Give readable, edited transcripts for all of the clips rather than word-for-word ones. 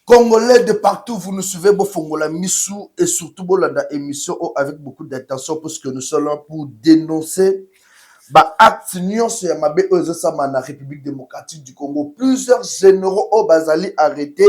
Congolais de partout, vous nous suivez, Bofongola Missou, et surtout Bolanda émission avec beaucoup d'attention parce que nous sommes là pour dénoncer acte nyonso ya mabe oyo ezosama na République démocratique du Congo. Plusieurs généraux au bazali arrêtés,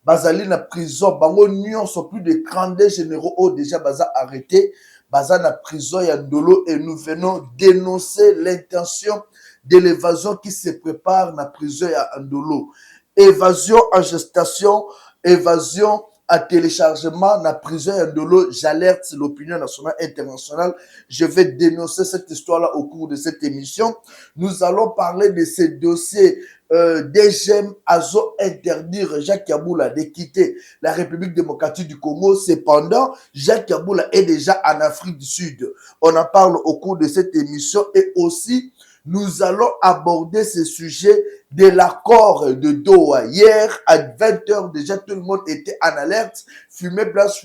bazali na prison, bango nyonso plus de 32 généraux au déjà baza arrêtés, baza na prison ya Ndolo, et nous venons dénoncer l'intention de l'évasion qui se prépare na prison ya Ndolo. Évasion en gestation, évasion à téléchargement, na prison ya Ndolo. J'alerte l'opinion nationale et internationale. Je vais dénoncer cette histoire-là au cours de cette émission. Nous allons parler de ces dossiers DGM Azo interdire Jacques Kaboula de quitter la République démocratique du Congo. Cependant, Jacques Kaboula est déjà en Afrique du Sud. On en parle au cours de cette émission, et aussi nous allons aborder ce sujet de l'accord de Doha. Hier, à 20h, déjà, tout le monde était en alerte. Fumée blanche,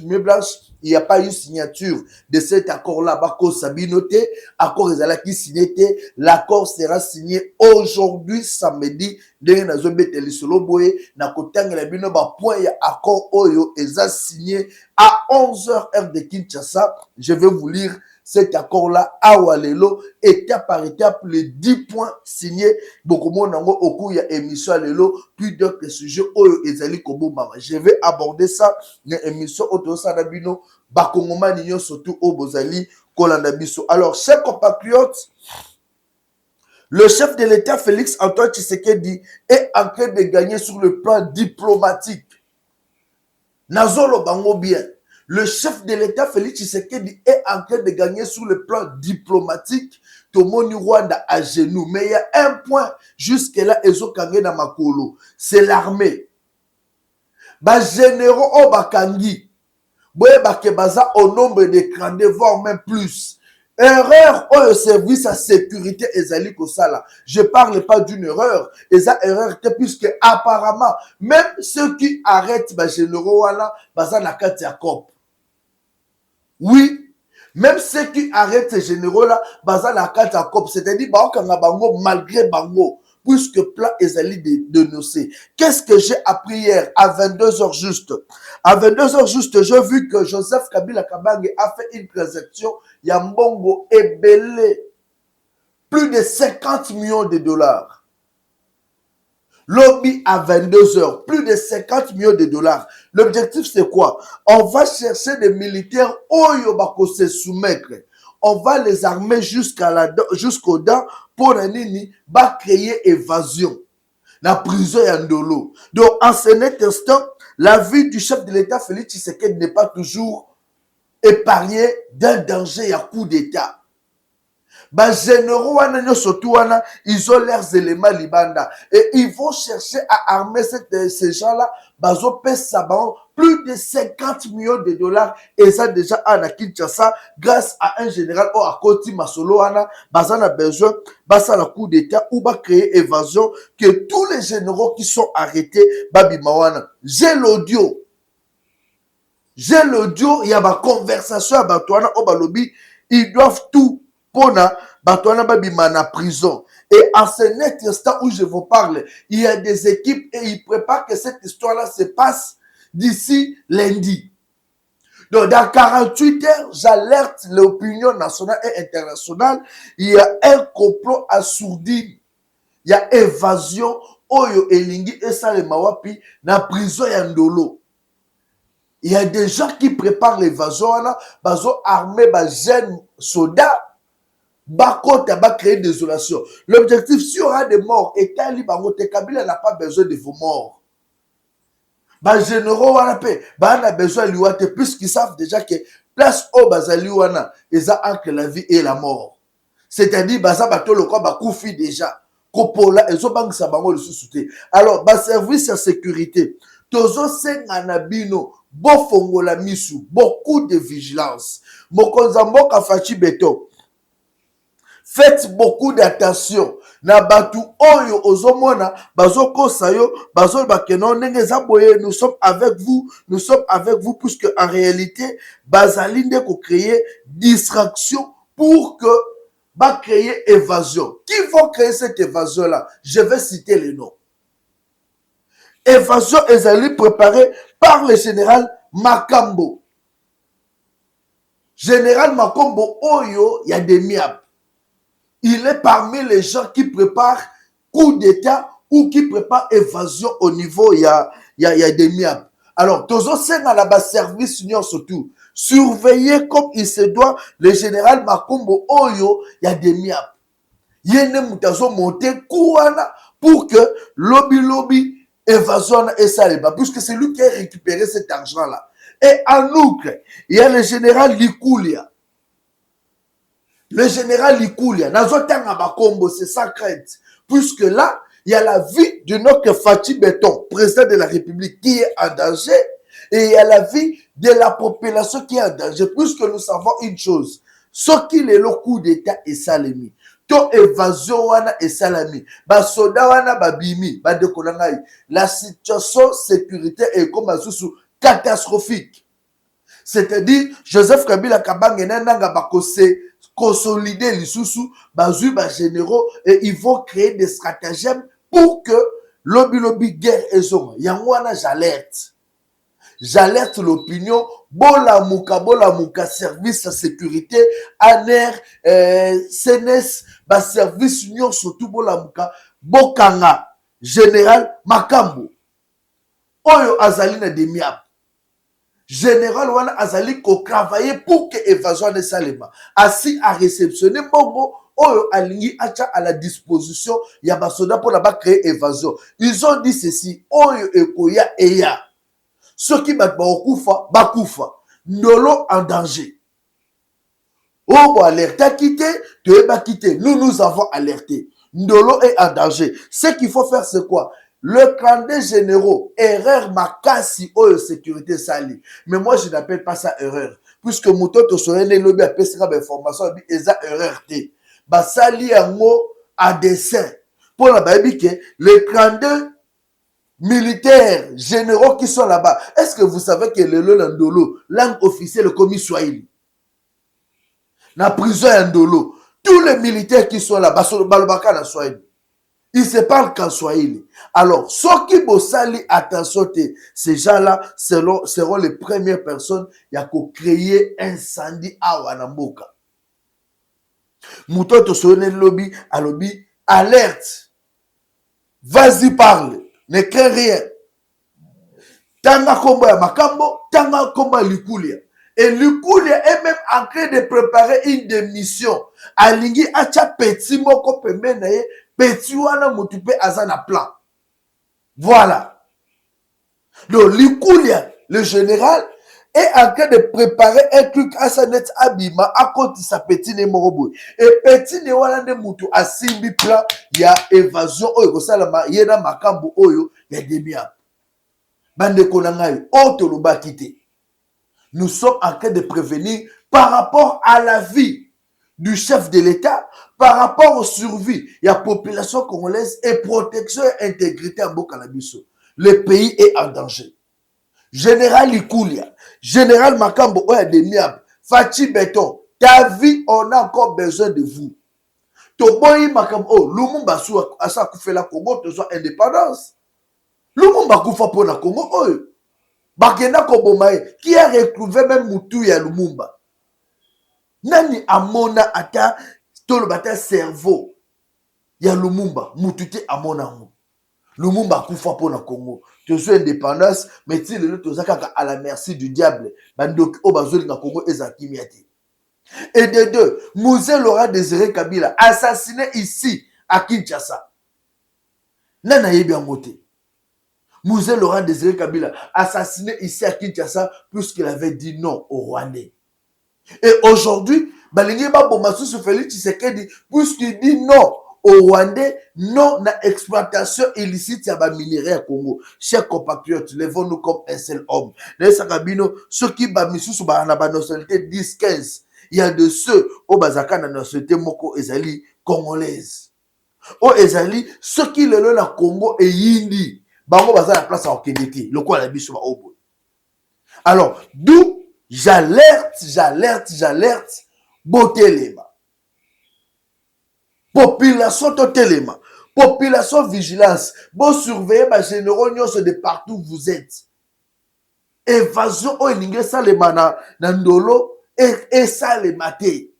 il n'y a pas eu signature de cet accord-là. Bako Sabinote, accord Ezalaki signé. L'accord sera signé aujourd'hui, samedi. Ndenge na zobete lisolo boye, na kotanga la bino ba point ya accord oyo eza signé à 11h heure de Kinshasa. Je vais vous lire cet accord-là, Awalelo, étape par étape, les 10 points signés. Beaucoup de monde au cours de l'émission Alelo, puis d'autres sujets, Oyo Ezali Kobo Mama. Je vais aborder ça dans l'émission Oto Sadabino, Bakongoma Nignon, surtout au Bozali, Kolandabiso. Alors, chers compatriotes, le chef de l'État, Félix Antoine Tshisekedi, est en train de gagner sur le plan diplomatique. Nazolo Bango bien. Le chef de l'État, Félix Tshisekedi, est en train de gagner sur le plan diplomatique. Tomoni Rwanda à genoux. Mais il y a un point jusque-là, Ezo Kange na Makolo. C'est l'armée. Ba généraux au Bakangi. Boye Bakebaza au nombre de 32, voire même plus. Erreur au service à sécurité Ezali Kosala. Je ne parle pas d'une erreur. Eza erreur puisque apparemment, même ceux qui arrêtent les généraux là, baza na kati ya COP. Oui, même ceux qui arrêtent ces généraux-là, baza la carte à COP, c'est-à-dire bango malgré bango, puisque plan ezali de nocé. Qu'est-ce que j'ai appris hier à 22h juste? À 22h juste, j'ai vu que Joseph Kabila Kabange a fait une transaction Yambongo Ebele, plus de 50 millions de dollars. Lobby à 22h, plus de 50 millions de dollars. L'objectif, c'est quoi? On va chercher des militaires Oyobako se soumettre. On va les armer jusqu'au dents pour créer évasion. La prison est en dolo. Donc, en cet instant, la vie du chef de l'État, Félix Tshisekedi, n'est pas toujours épargnée d'un danger à coup d'État. Bah, généraux, ils ont leurs éléments libanda. Et ils vont chercher à armer ces gens-là. Bah, plus de 50 millions de dollars. Et ça, déjà, à Kinshasa, grâce à un général, à Koti Masolo, bah, ça a besoin, bah, ça a coup d'État, ou bah, créer évasion, que tous les généraux qui sont arrêtés, bah, bimawana. J'ai l'audio. Il y a ma conversation à Batouana, au Balobi. Ils doivent tout. Pona, Batouana Babima na prison. Et en ce net instant où je vous parle, il y a des équipes et ils préparent que cette histoire-là se passe d'ici lundi. Donc, dans 48 heures, j'alerte l'opinion nationale et internationale. Il y a un complot assourdi. Il y a évasion. Oyo Elingi et Salé Mawapi na prison Yandolo. Il y a des gens qui préparent l'évasion. Bazo armé, jeunes soldats. Bakot va créer désolation. L'objectif, s'il y aura des morts, et Kabila n'a pas besoin de vos morts. Les généraux on a besoin de puisqu'ils savent déjà que place au Bazaliwana, ils ont entre la vie et la mort. C'est-à-dire, Baza Batolo Bakoufi déjà. Kopola, ils ont banque sa bango le sous-souté. Alors, service de sécurité. Tozo Senganabino, Bofongola Misu, beaucoup de vigilance. Mokonzambo Kafachi Beto. Faites beaucoup d'attention. Na batu oyo ozomona bazoko sayo bazol bakeno ndenge zaboye, nous sommes avec vous puisque en réalité bazalinde ko créer distraction pour que ba créer évasion. Qui vont créer cette évasion là? Je vais citer les noms. évasion ezali préparée par le général Makambo. Général Makambo Oyo, il y a des miables. Il est parmi les gens qui préparent coup d'État ou qui préparent évasion au niveau, il y a des miables. Alors, toujours c'est dans la base service union surtout. Surveiller comme il se doit le général Makambo Oyo, il y a des miables. Il y a des monter kouana pour que lobby évasion et ça les bas, puisque c'est lui qui a récupéré cet argent-là. Et en outre, il y a le général Likoulia. Le général Likoulia, c'est sa crainte. Puisque là, il y a la vie de notre Fatou Béton, président de la République, qui est en danger. Et il y a la vie de la population qui est en danger. Puisque nous savons une chose. Ce qui est le coup d'État et salami. To évasion wana et salami. Ba soda wana ba bimi. Ba de konangai. La situation sécuritaire est comme un sous catastrophique. C'est-à-dire, Joseph Kabila Kabangena nanga bakose consolider les sous bazui ba généraux et ils vont créer des stratagèmes pour que lobby guerre et zone. Yangwana j'alerte. J'alerte l'opinion. Bola mouka service sécurité ANER CNS ba service union surtout bola mouka bokanga général Makambo. Oyo azali na demiap. Général wana azali ko travailler pour que évasion ne salema assis à réceptionner bongo oyo alingi acha à la disposition ya basoda pour la créer évasion. Ils ont dit ceci oyo ekoya eya ceux qui bat bakufa bakufa ndolo en danger. Oh alerte quitté tu es quitté, nous avons alerté ndolo est en danger. Ce qu'il faut faire c'est quoi? Le clan des généraux, erreur makasi ou sécurité sali. Mais moi, je n'appelle pas ça erreur. Puisque Mouto Tosoyen et Lobby a passé l'information, et ça erreur. Bah, sali un mot à dessein. Pour la baby, les clan des militaires, généraux qui sont là-bas, est-ce que vous savez que le Landolo, langue officielle, comme Swahili? La prison Ndolo, tous les militaires qui sont là-bas, sont Balbaka dans Swahili. Ils se parlent qu'en Swahili. Alors, ceux qui bossali attention, ces gens-là seront les premières personnes qui ont créé un incendie à Wanamboka. Moutoto sonne lobby, à lobby, alerte. Vas-y, parle. Ne crains rien. Tanga komba ya Makambo, tanga komba Likoulia. Et Likoulia est même en train de préparer une démission. Alingi acha petit moko pembenaye. Petit wana motupe azana plan. Voilà. Donc, Likoulia, le général, est en train de préparer un truc à sa net abima à côté de sa petite nemorobo. Et petit ne wana de mutu a simbi plan, il y a évasion, oyo, salama, il y a makambo, oyo, il y a des biens. Bande konangayo, otoloba kite. Nous sommes en train de prévenir par rapport à la vie du chef de l'État, par rapport aux survies, il y a population congolaise et protection et intégrité en Bokanabiso. Le pays est en danger. Général Likoulia, Général Makambo, Oyademiab, Fatou Béton, ta vie, on a encore besoin de vous. Toboyi Makambo, Lumumba Soua, Asa Koufela Congo, tu sois indépendance. Lumumba Koufa pour la Congo, Bakena Kobomae, qui a retrouvé même Moutou ya Lumumba. Nani amona ata tolo bata cerveau ya Lumumba mutute amona ngo Lumumba kufa pona Congo tu sois indépendance mais ti lelo tozaka à la merci du diable bandoki o bazoli na Congo ezakimiati. Et de deux, Mzee Laurent Désiré Kabila assassiné ici à Kinshasa. Nana yebi angote. Mzee Laurent Désiré Kabila assassiné ici à Kinshasa puisqu'il avait dit non au Rwandais. Et aujourd'hui, Balingi Babombassou se Félix Tshisekedi, puisqu'il dit non au Rwandais, non à exploitation illicite à minerai Congo. Chers compatriotes, levons-nous comme un seul homme. Les Sakabino, ceux qui bamisou sur la nationalité 10-15, il y a de ceux au Bazaka na nationalité Moko Ezali congolaise. Au Ezali, ceux qui le la Congo et Yindi, Bango Baza la place à Okeneti, le quoi la biche sur Obo. Alors, d'où j'alerte, Botelema. Population Totelema. Population vigilance. Bon surveiller ma généraux de partout où vous êtes. Évasion o elingi esalema na ndolo esalema te.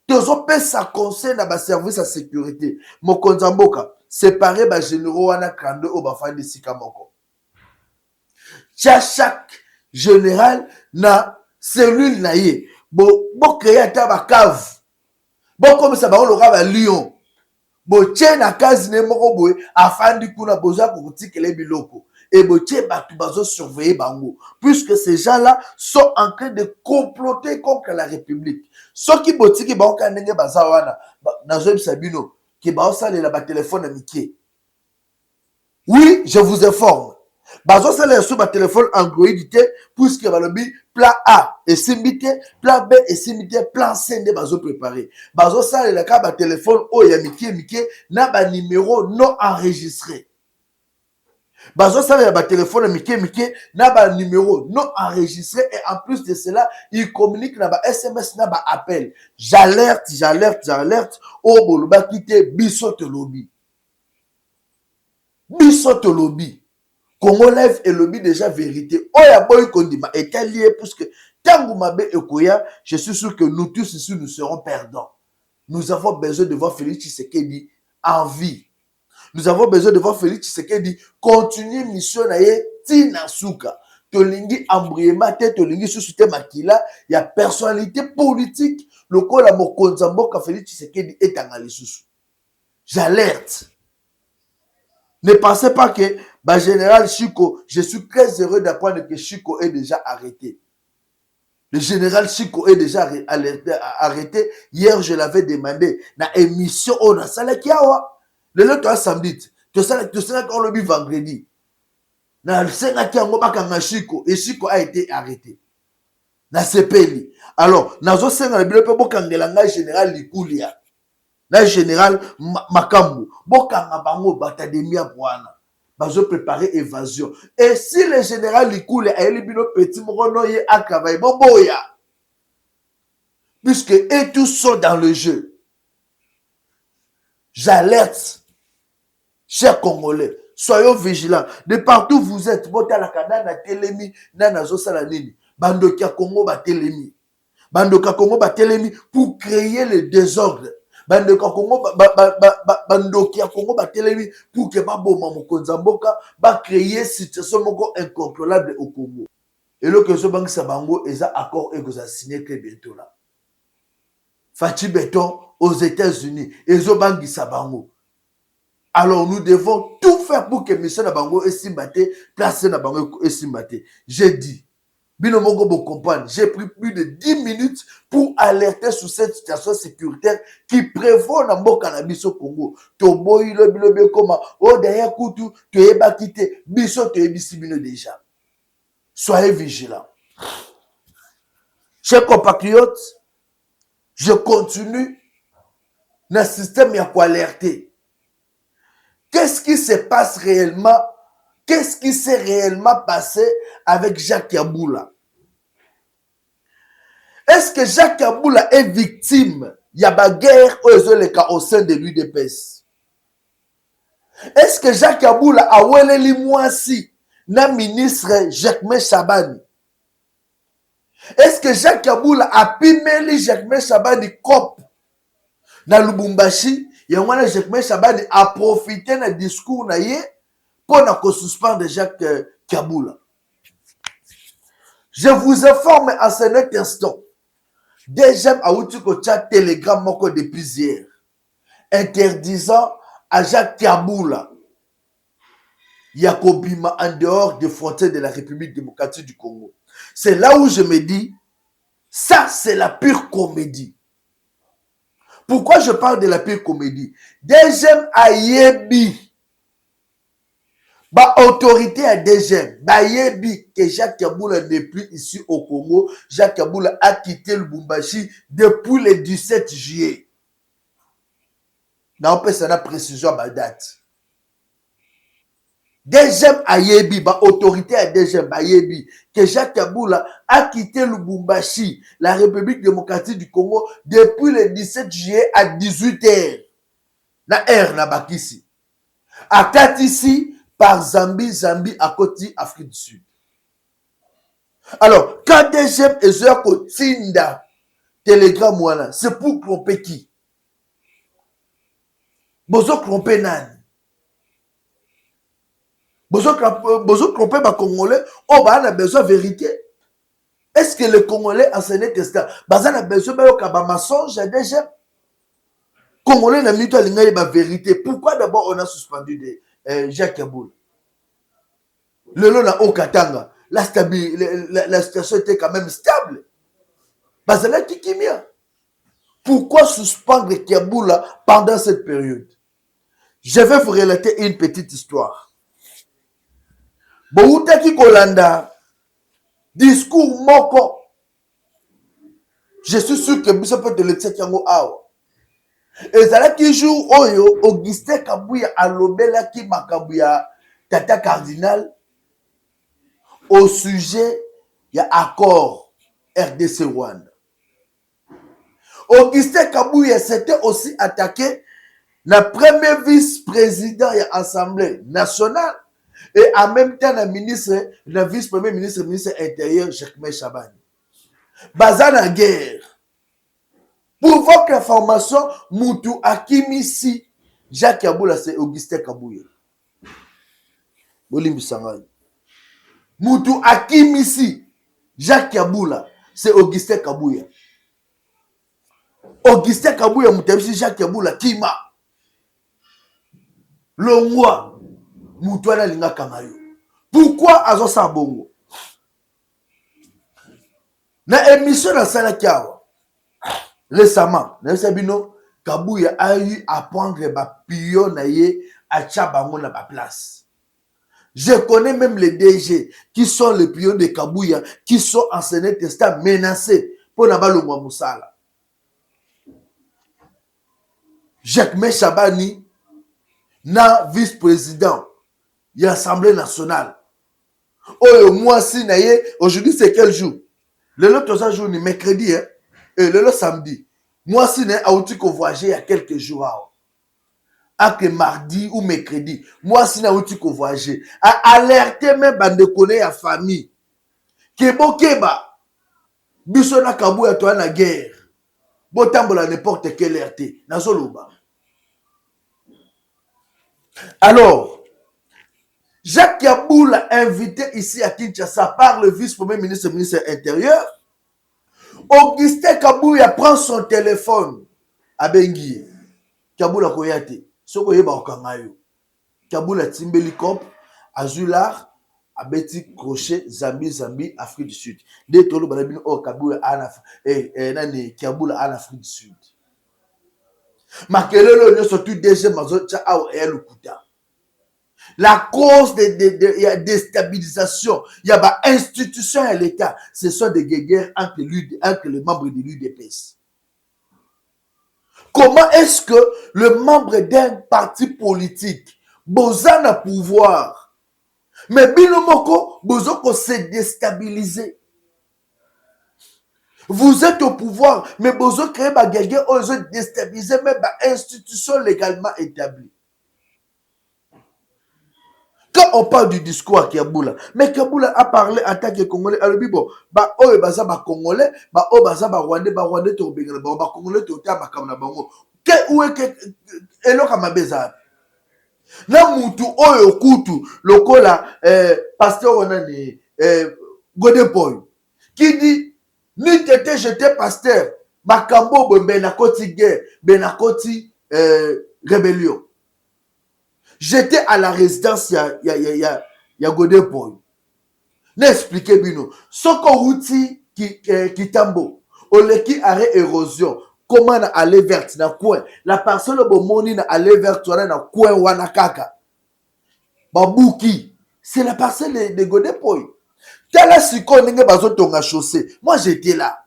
Tozopesa conseil na baservice ya sécurité. Mokonzi ya mboka séparé bagénéraux wana kando oyo bafandi esika moko. Tia chaque général na cellule na ye. Bocreye ata bacave. Bokomisa bango loka balion. Botie na kazi ne moko boye afandi kuna boza kotikela biloko. Et botie batu bazo surveiller bango. Puisque ces gens-là sont en train de comploter contre la République. Ceux qui botiki bango kanenge baza wana nazo sabino ki bao salela ba téléphone amitié. Oui, je vous informe. Bazo salela sur ba téléphone Android te puisque balobi plan A et simité, plan B et simité, plan C nde bazo préparé. Bazo salela ka ba téléphone o ya mikie na ba numéro non enregistré. Bazo salela ba téléphone mikie na ba numéro non enregistré et en plus de cela, ils communiquent na ba SMS na ba appel. J'alerte o boloba kite biso te lobby. Biso te lobby. Congo Live et lobby déjà vérité. Oya boy kondima est lié puisque tangu mabe ekoya, je suis sûr que nous tous ici nous serons perdants. Nous avons besoin de voir Félix Tshisekedi en vie. Nous avons besoin de voir Félix Tshisekedi continuer mission na ye tina suka. Tolingi embriema te tolingi susute makila ya personnalité politique lokola mokonzi mboka Félix Tshisekedi etanga lisusu. J'alerte. Ne pensez pas que général Chiko, je suis très heureux d'apprendre que Chiko est déjà arrêté. Le général Chiko est déjà arrêté. Hier, je l'avais demandé. Na émission, on a salé qui a. Le lot a samedi. Tu sais qu'on le dit vendredi. Na senga qui a ngobaka Chiko et Chiko a été arrêté. Na sepeli. Alors, nazo senga le bilope bokangela général Likulia. Na général Makambu. Bokanga bango batademia bwana. Bazo préparer évasion. Et si le général Likoule a eu le petit monoye à travailler, boboya. Puisque et tous sont dans le jeu. J'alerte, chers Congolais, soyons vigilants. De partout où vous êtes, bota la kada na telemi, na nazo salanini. Bandokia Congo ba telemi. Bandoka Congo ba telemi pour créer le désordre. Bandoka Congo bandokia Congo ba telemi pour que ba boma mokonzi mboka ba créer situation moko incontrôlable au Congo. Et le que ce banque sabango eza accord et que ça signé très bientôt là. Fachi Béton aux États-Unis et zo bangi sabango. Alors nous devons tout faire pour que Michel Nabango et Simbate place Nabango et Simbate. J'ai dit j'ai pris plus de 10 minutes pour alerter sur cette situation sécuritaire qui prévaut dans le cannabis au Congo. Toboy le bilobe comment oh derrière Koutou tu es bakité biso tu es bisibino déjà. Soyez vigilants. Chers compatriotes, je continue dans le système à quoi alerter. Qu'est-ce qui se passe réellement? Qu'est-ce qui s'est réellement passé avec Jacques Yaboula? Est-ce que Jacques Yaboula est victime? Il y a une guerre au sein de l'UDPS. Est-ce que Jacques Yaboula a ouelé Mouassi, na ministre Jacques Chabani? Est-ce que Jacques Yaboula a pimé Jacques Chabani cop na Lubumbashi? Il y a Jacques Chabani a profité du discours na ye pour suspendre Jacques Yaboula. Je vous informe à cet instant. Déjà, à Outikocha Telegram moko depuis hier, interdisant à Jacques Yaboula Yakobima en dehors des frontières de la République démocratique du Congo. C'est là où je me dis, ça c'est la pure comédie. Pourquoi je parle de la pure comédie? Deuxième Ayebi, ba autorité à DGM, ba yebi que Jacques Yaboula n'est plus ici au Congo. Jacques Yaboula a quitté le Lubumbashi depuis le 17 juillet. On peut ça la précision à ma date. DGM a yebi, ba autorité à DGM, ba yebi que Jacques Yaboula a quitté le Lubumbashi, la République démocratique du Congo, depuis le 17 juillet à 18h. Na R na bakisi. Akatisi par Zambie à côté Afrique du Sud. Alors, quand DGM est Tinda Telegram, voilà, c'est pour tromper qui? Bozo tromper nani? Bozo tromper ma Congolais, on a besoin de vérité. Est-ce que les Congolais enseignent Testament? Bazan a besoin de mensonge à DGM. Congolais n'a mis la vérité. Pourquoi d'abord on a suspendu Jacques Kaboul? Le long na Okatanga, la situation était quand même stable. Bazala Kikimia. Pourquoi suspendre Kaboula pendant cette période? Je vais vous relater une petite histoire. Boutaki Kolanda, discours moko. Je suis sûr que vous peut te le dire Kiango Awa. Et ça qui joue Oyo, Augustin Kabouya alobela ki makabuya Tata Cardinal au sujet il y a accord RDC Rwanda. Augustin Kabouya s'était aussi attaqué le premier vice-président de l'Assemblée nationale et en même temps le vice-premier ministre, ministre intérieur, Jacques Chabani. Bazan en guerre. Pour votre information, Moutou Akimisi, Jacques Kaboula, c'est Augustin Kabouya. Moutou Akimisi, Jacques Kaboula, c'est Augustin Kabouya. Augustin Kabouya, Moutamisi, Jacques Kaboula, Kima. Longwa, Moutou Analinga Kamayo. Pourquoi Azo Sabongo? Na émission dans Salakiawa. Récemment, Kabouya a eu à prendre les pions à Tchabango na place. Je connais même les DG qui sont les pions de Kabouya qui sont en Sénat Testat menacés pour Nabalongwa Moussala. Jacques Chabani, na vice-président de l'Assemblée nationale. Oh, moi, si aujourd'hui c'est quel jour? Le autre jour, ni mercredi, hein? Et le samedi. Moi, si j'ai voyagé il y a quelques jours. Que mardi ou mercredi. Moi, si j'ai voyagé. À alerter même de connaître la famille. Kebo Keba. Bissona Kabouya toi na guerre. Botambola n'importe quelle RT. Nazoloba. Alors, Jacques Kaboul a invité ici à Kinshasa par le vice-premier ministre, ministre intérieur. Augustin Kabouya prend son téléphone à Benguié. Kaboula Koyate. Soko yeba okangayo. Kaboula Timbelikop, Azular, Abeti Crochet, Zambie, Afrique du Sud. Dès tolo balabino o Kaboula nani Kaboula en Afrique du Sud. Makelelo ne surtout déjà mazo cha au elukuta. La cause de déstabilisation, il y a des institutions et l'État. Ce sont des guerres entre les membres de l'UDPS. Comment est-ce que le membre d'un parti politique, Bozan a pouvoir, mais Binomoko, Bozoko s'est déstabilisé. Vous êtes au pouvoir, mais Bozo crée ma guerre, vous êtes déstabilisé, même des institutions légalement établies. Quand on parle du discours à Kaboula, mais Kaboula a parlé en tant que Congolais, alors bon, bah oh baza ba Congolais, bah oh baza ba Rwandais to bengala, ba Congolais to ta makamna bango. Que ou est que eloka mabeza. Na mutu oyo kutu lokola pasteur onani Godeboy qui dit ni tete j'étais pasteur, makambo bombe na koti guerre, benakoti rébellion. J'étais à la résidence, il y a Godeboy. N'expliquez bino. Soko Routi Kitambo. Oleki arrêt érosion. Comment na aller vers na coin. La personne bomoni na aller vers toi na coin wanakaka. Babouki. C'est la parcelle de Godeboy. Telle siko nenge bazo tonga chaussée. Moi j'étais là.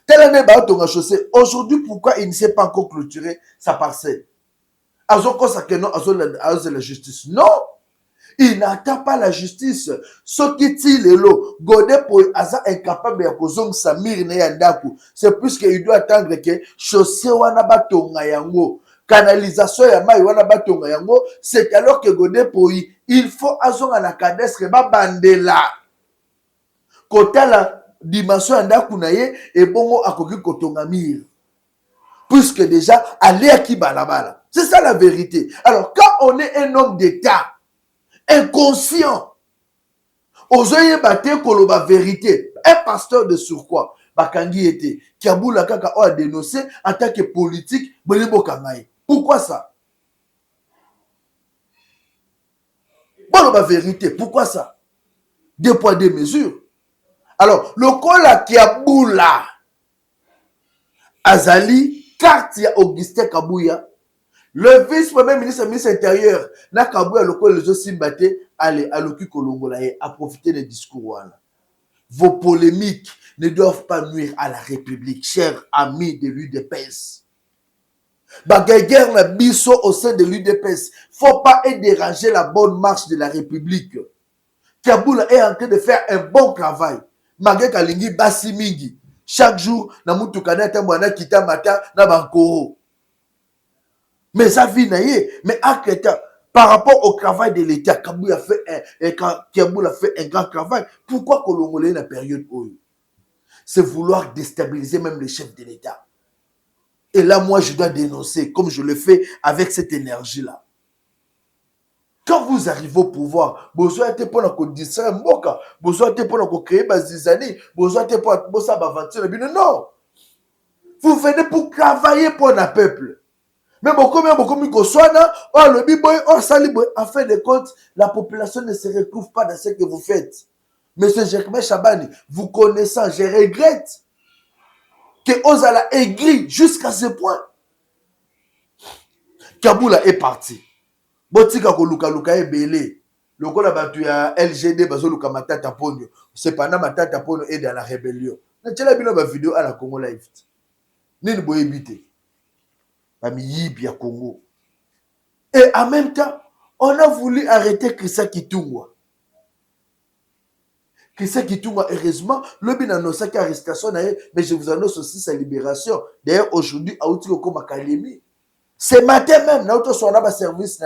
Telle nenge bazo tonga chaussée. Aujourd'hui pourquoi il ne s'est pas encore clôturé sa parcelle? La justice. Non, il n'attend pas la justice. Ce qui tire le lot, Godeboy est incapable de causer sa mire. C'est plus qu'il doit attendre que chaussée wana batonga yango. canalisation ya mai wana batonga yango, c'est alors que Godé Poi, il faut azonga na cadastre ba bandela. Kota la dimension anda kunaye et bongo akoki kotonga mire. Puisque déjà, aller à qui balabala. C'est ça la vérité. Alors, quand on est un homme d'État, inconscient, ozoye bate koloba vérité, un pasteur de surcroît, bakangi était, qui a boula kaka a dénoncé en tant que politique, bolibo kangaye. Pourquoi ça? Boloba vérité, pourquoi ça? Deux poids, deux mesures. Alors, le kola qui a boula, Azali, carte ya Augustin Kabouya, le vice-premier ministre, ministre intérieur, na Kabouya, le kola, les Simbate, allez, à l'ocu Kolongolaye, à profiter des discours. Vos polémiques ne doivent pas nuire à la République, chers amis de l'UDPS. Bagaguerre la bisso au sein de l'UDPS. Faut pas déranger la bonne marche de la République. Kaboula est en train de faire un bon travail. Malgré Kalingi Bassimingi. Chaque jour, na mutukana tamwana kita mata na bankoro. Mais ça vit naïe. Mais par rapport au travail de l'État, Kaboula fait un grand travail. Pourquoi Kolongolais la période où c'est vouloir déstabiliser même le chef de l'État. Et là, moi, je dois dénoncer, comme je le fais avec cette énergie-là. Quand vous arrivez au pouvoir, besoin de pour nous distraire Mboka, besoin de pour nous créer Bazizani, besoin de pour nous avancer. Non, vous venez pour travailler pour le peuple. Mais beaucoup de soignants, le biboy, saliboy. En fin de compte, la population ne se retrouve pas dans ce que vous faites. Monsieur Jekme Chabani, vous connaissant, je regrette que Ozala aigri jusqu'à ce point. Kaboula est parti. Botika ko luka ebele. Lokola batu ya LGD bazo luka matata ponyo. Cependant matata ponyo est dans la rébellion. Na tela bino ba vidéo à la Congo Live. Nini boyebite. Ba miyibi ya Congo. Et en même temps, on a voulu arrêter Chrisa Kitungwa. Chrisa Kitungwa, heureusement, le bin annonce qu'il y a arrestation, mais je vous annonce aussi sa libération. D'ailleurs, aujourd'hui, à Outikoko Makalemi. Ce matin même, notre service,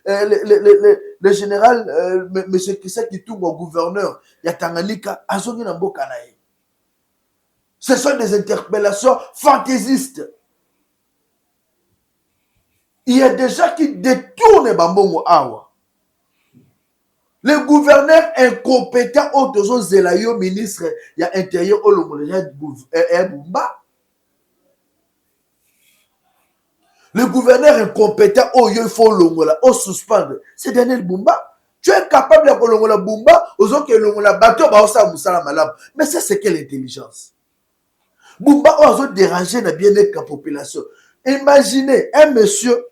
le général, M. Chrisa Kitungwa, gouverneur, il y a Tanganyika, Azongi Namboka nae. Ce sont des interpellations fantaisistes. Il y a des gens qui détournent Bambongo Awa. Le gouverneur incompétent, Otozo Zelayo, ministre, il y a intérieur, Bumba. Le gouverneur incompétent, il faut l'ongola, suspendre. C'est Daniel Bumba. Tu es capable de l'ongola Bumba, aux autres que l'ongola bateau, mais ça, c'est quelle intelligence? Bumba, aux autres déranger la bien-être de la population. Imaginez un monsieur,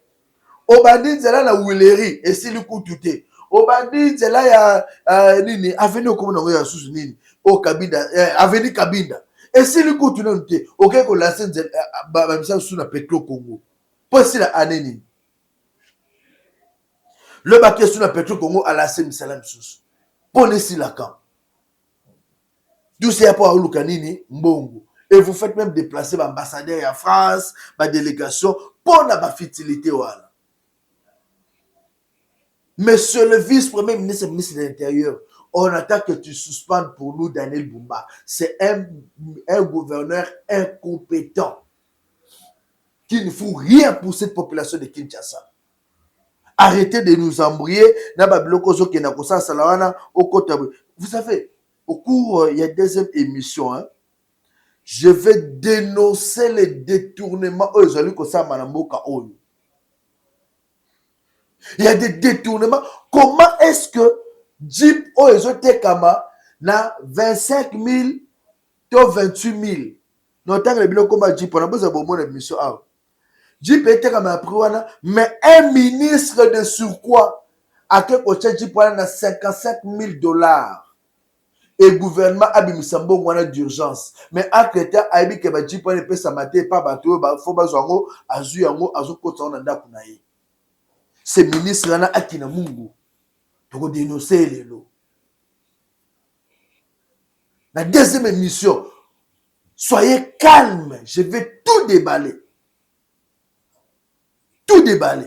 au bandit, c'est là la Willery, et c'est le coup tout est. Au bandit, c'est là, il y a avenue comme on a sous nini, au Kabinda, avenue Kabinda. Et c'est le coup tout est. Ok, qu'on l'a scène, sous la pétro Congo. Pour si la année. Le baquet sous la pétro Congo à la scène, salam sous. Pour les silakans. Tout c'est pour Aulukanini, Mbongo. Et vous faites même déplacer l'ambassadeur en France, ma délégation, pour la fertilité. Voilà. Monsieur le vice-premier ministre et ministre de l'Intérieur, on attend que tu suspendes pour nous Daniel Bumba. C'est un gouverneur incompétent qui ne fout rien pour cette population de Kinshasa. Arrêtez de nous embrouiller. Vous savez, au cours, il y a deuxième émission, hein, je vais dénoncer les détournements. Il y a des détournements. Comment est-ce que Jeep Oezotekama na 25 000 to 28 000? Notamment le bilan comme Jeep, on a besoin de bonne émission. Jeep était comme un prix, mais un ministre de surcroît a que Jeep na 55 000 $. Et le gouvernement a mis un d'urgence. Mais à Créta, a dit que Jeep ne peut pas mater, pas bateau, il faut pas zongo, azu yango, azu koto na ndakunaye. Ces ministres-là, Akina Mungu, pour dénoncer les lots. La deuxième émission, soyez calme, je vais tout déballer. tout déballé.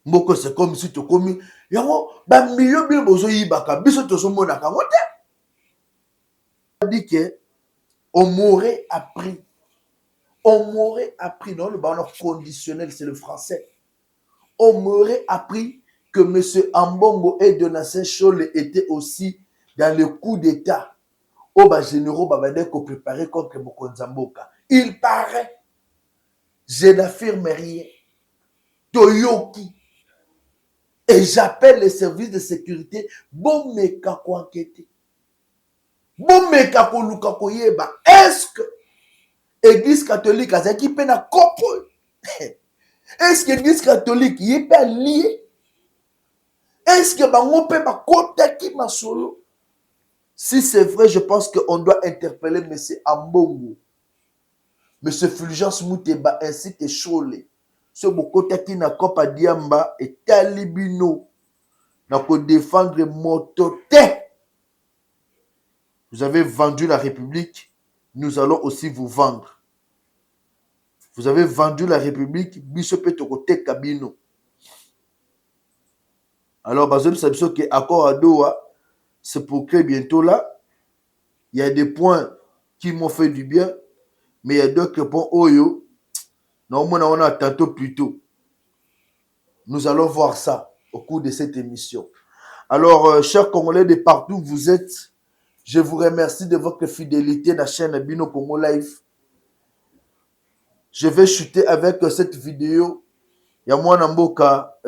Moko c'est comme si tu commis yango ba milieu bien bozo yibaka biso to so mona ka ngote. Dit que on m'aurait appris. On m'aurait appris, non, le ballon conditionnel, c'est le français. On m'aurait appris que M. Ambongo et Donatien Chole étaient aussi dans le coup d'État. Au bas généraux, Babadeko préparé contre Mokonzamboka. Il paraît, je n'affirme rien, Toyoki. Et j'appelle les services de sécurité, bon meka ko enquêter. Bon meka ko luka ko yeba. Est-ce que Église catholique a qui peine à comprendre? Est-ce que l'Église catholique y est lié? Est-ce que bango peut ma côté qui m'a solo? Si c'est vrai, je pense qu'on doit interpeller M. Ambongo, M. Fulgence Mouteba ainsi que Chole. Ce côté qui n'a pas Diamba et Talibino n'a qu'à défendre Mototé. Vous avez vendu la République, nous allons aussi vous vendre. Vous avez vendu la République, Bishop Tokote Kabino. Alors, Bazem Sabso qui est accord à Doha, c'est pour que bientôt là, il y a des points qui m'ont fait du bien, mais il y a d'autres points Oyo. Normalement, on a tantôt plus tôt. Nous allons voir ça au cours de cette émission. Alors, chers Congolais de partout où vous êtes, je vous remercie de votre fidélité à la chaîne Bino Congo Live. Je vais chuter avec cette vidéo. Il y a moi Namboka.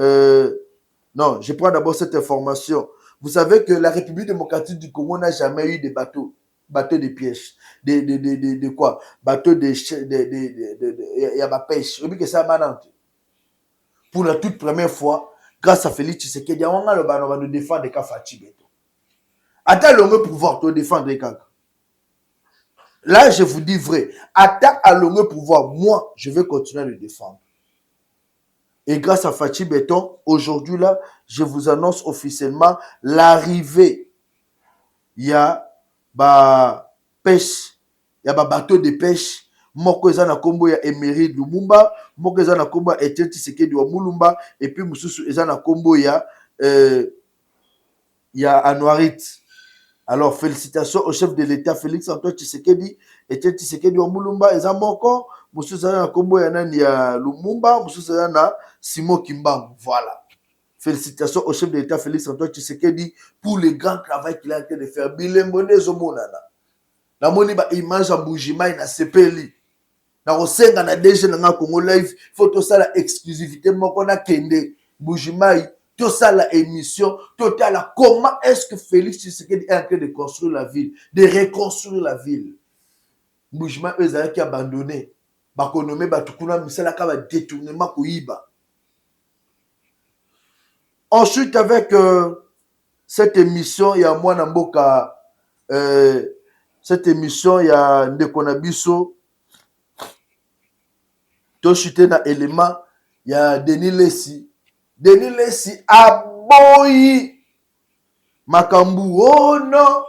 Non, je prends d'abord cette information. Vous savez que la République démocratique du Congo n'a jamais eu de bateaux de piège. De quoi? Bateaux de il y a ma pêche. Que ça pour la toute première fois, grâce à Félix Tshisekedi, on a le bateau de défendre des cas fatigués. Attends le pouvoir de défendre les cas. Là, je vous dis vrai. Attends à le pouvoir, moi, je vais continuer à le défendre. Et grâce à Fachi Béton, aujourd'hui, là, je vous annonce officiellement l'arrivée. Il y a pêche, il y a bateau de pêche. Moko eza na kombo ya Emery Lumumba, moko eza na kombo ya Etienne Tshisekedi wa Mulumba, et puis mususu eza na kombo ya Anouarit. Alors, félicitations au chef de l'État, Félix Antoine Tshisekedi, Etienne Tshisekedi wa Mulumba, eza moko, mususu eza na kombo ya nani ya Lumumba, mususu eza na Simon Kimbangu. Voilà. Félicitations au chef de l'État, Félix Antoine Tshisekedi, pour le grand travail qu'il a en train de faire. Bilembone Zomonana. Na moni ba image en Boujimai na sepeli. Na osenga na DG na Congo Live, faut to ça la exclusivité moko na kende. Boujimai, to ça la émission, total comment est-ce que Félix Tshisekedi est en train de construire la ville, de reconstruire la ville. Boujimai eux qui abandonné. Ba konomé ba tukuna misala ka ba détournement ko yiba. Ensuite, avec cette émission, il y a moi Namboka, cette émission, il y a Ndekonabiso, Toshite na élément, il y a Denis Lessi. Denis Lessi, aboyi Makambu, oh non,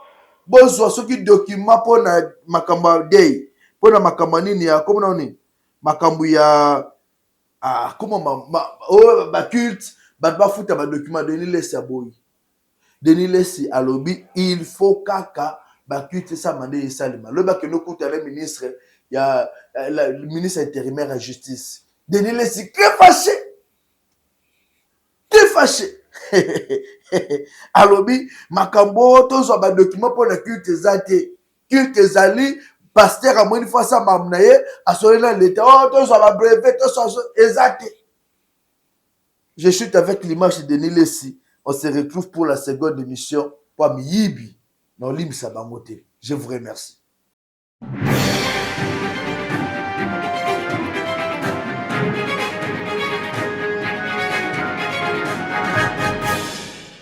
bozo, ce qui document pour na Makamba Day, pour na Makamba nini ya, comment on est, Makambu ya, comment oh, ma culte, ba futa ba document Denis Lessi aboyi. Denis Lessi alobi, il faut kaka ba culte ça mandé salima. Le bak no kuta le ministre, il y a le ministre intérimaire à justice. Denis Lessi très fâché. Très fâché. Alobi makambo tozo ba document pour la culte zate. Culte zali pasteur a moni fois ça mamnaye a sonné dans l'état. Oh tozo ba brevet tozo ezate. Je chute avec l'image de Denis Lessi. On se retrouve pour la seconde émission. Pour Miyibi, dans l'Im Sabamote. Je vous remercie.